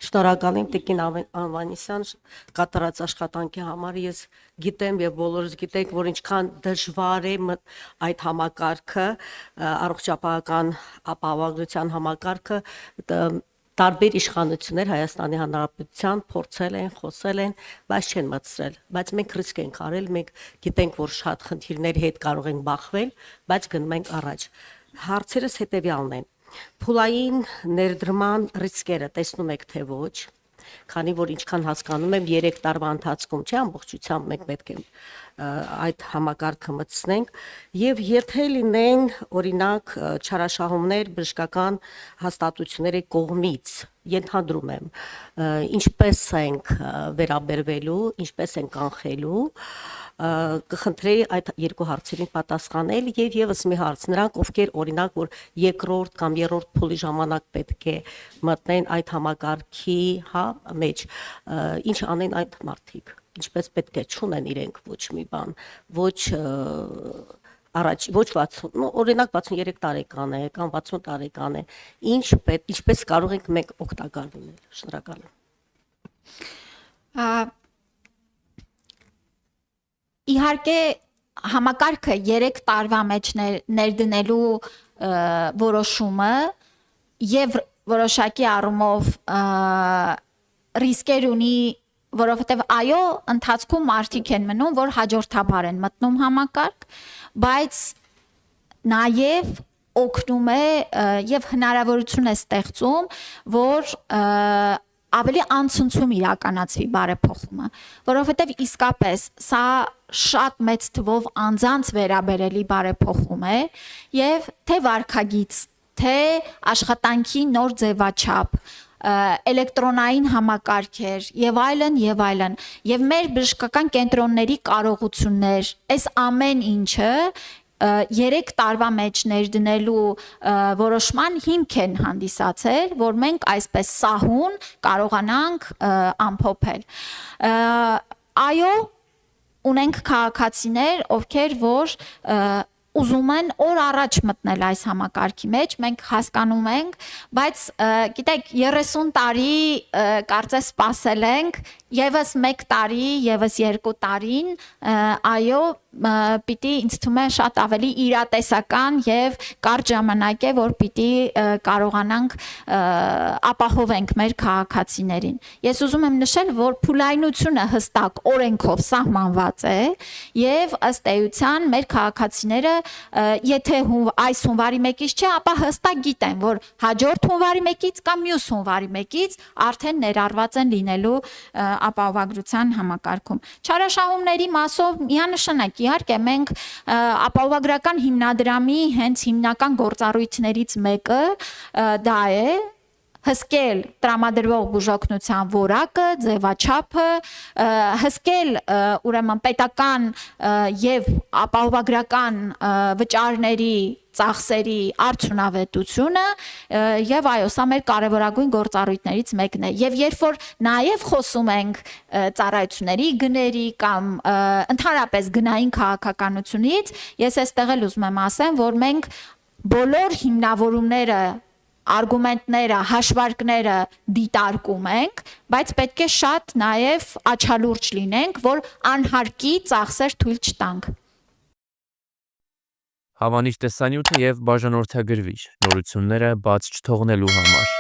Շնորհակալ եմ Տիկին Անվանիսյան կատարած աշխատանքի համար։ Ես գիտեմ եւ բոլորս գիտենք, որ ինչքան դժվար է այդ համակարգը, առողջապահական ապահովագրության համակարգը տարբեր իշխանություններ Հայաստանի Հանրապետության փորձել են, խոսել են, բայց չեն մտցրել։ Բայց մենք ռիսկ ենք արել, մենք գիտենք, որ շատ խնդիրների հետ կարող ենք բախվել, բայց գնում ենք առաջ։ Հարցերս հետեւյալն են. Փուլային ներդրման ռիսկերը տեսնում եք թե ոչ, քանի որ ինչքան հասկանում եմ 3 տարվա ընթացքում չէ ամբողջությամբ մենք պետք է այդ համակարգը մտցնենք եւ եթե լինեն օրինակ չարաշահումներ բժշկական հաստատությունների կողմից ենթադրում եմ ինչպես ենք վերաբերվելու, ինչպես ենք կանխելու կխնդրեի այդ երկու հարցերին պատասխանել եւ եւս մի հարց նրանք ովքեր օրինակ որ երկրորդ կամ երրորդ փուլի ժամանակ պետք է մտնեն այդ համակարգի մեջ ինչ անեն այդ մարդիկ ինչպես պետք է չունեն իրենք ոչ մի բան ոչ առաջ ոչ 60 օրինակ 63 տարեկան է կամ 60 տարեկան է ինչպես կարող ենք մենք օգտակար լինել շնորհակալ եմ Իհարկե համակարգը 3 տարվա մեջ ներդնելու որոշումը եւ որոշակի առումով ռիսկեր ունի, որովհետեւ այո, ընթացքում մարդիկ են մնում, որ հաջորդաբար են մտնում համակարգ, բայց նաեւ օգնում է եւ հնարավորություն է ստեղծում, որ ավելի անցնցում իրականացվի բարեփոխումը, որովհետև իսկապես սա շատ մեծ թվով անձանց վերաբերելի բարեփոխում է եւ թե վարքագիծ, թե աշխատանքի նոր ձևաչափ, էլեկտրոնային համակարգեր եւ այլն եւ մեր բժշկական կենտրոնների կարողություններ, այս ամեն ինչը 3 տարվա մեջ ներդնելու որոշման հիմք են հանդիսացել, որ մենք այսպես սահուն կարողանանք ամփոփել։ Այո, ունենք քաղաքացիներ, ովքեր որ ուզում են օր առաջ մտնել այս համակարգի մեջ, մենք հասկանում ենք, բայց գիտեք 30 տարի կարծես սպասել ենք, եւս 1 տարի, եւս 2 տարին, այո, պիտի ինձ թվում է շատ ավելի իրատեսական եւ կարճ ժամանակ է, որ պիտի կարողանանք ապահովենք մեր քաղաքացիներին։ Ես ուզում եմ նշել, որ փուլայնությունը հստակ օրենքով սահմանված է եւ ըստ էության մեր քաղաքացիները եթե այս հունվարի 1-ից չէ, ապա հստակ գիտեն, որ հաջորդ հունվարի 1-ից կամ մյուս հունվարի 1-ից արդեն ներառված են լինելու ապահովագրության համակարգում։ Չարաշահումների մասով միանշանակ իհարկե մենք ապահովագրական հիմնադրամի հենց հիմնական գործառույթներից մեկը դա է հսկել տրամադրվող բուժօգնության որակը, ձևաչափը, հսկել ուրեմն պետական եւ ապահովագրական վճարների ծախսերի արդյունավետությունը եւ այո, սա մեր կարևորագույն գործառույթներից մեկն է։ Եվ երբ որ նաեւ խոսում ենք ծառայությունների գների կամ ընդհանրապես գնային քաղաքականությունից, ես այստեղ էլ ուզում եմ ասեմ, որ մենք բոլոր հիմնավորումները արգումենտները, հաշվարկները դիտարկում ենք, բայց պետք է շատ նաև աչալուրջ լինենք, որ անհարկի ծախսեր թույլ չտանք։ Հավանիչ տեսանյութը եւ բաժանորդագրվիչ նորությունները բաց չթողնելու համար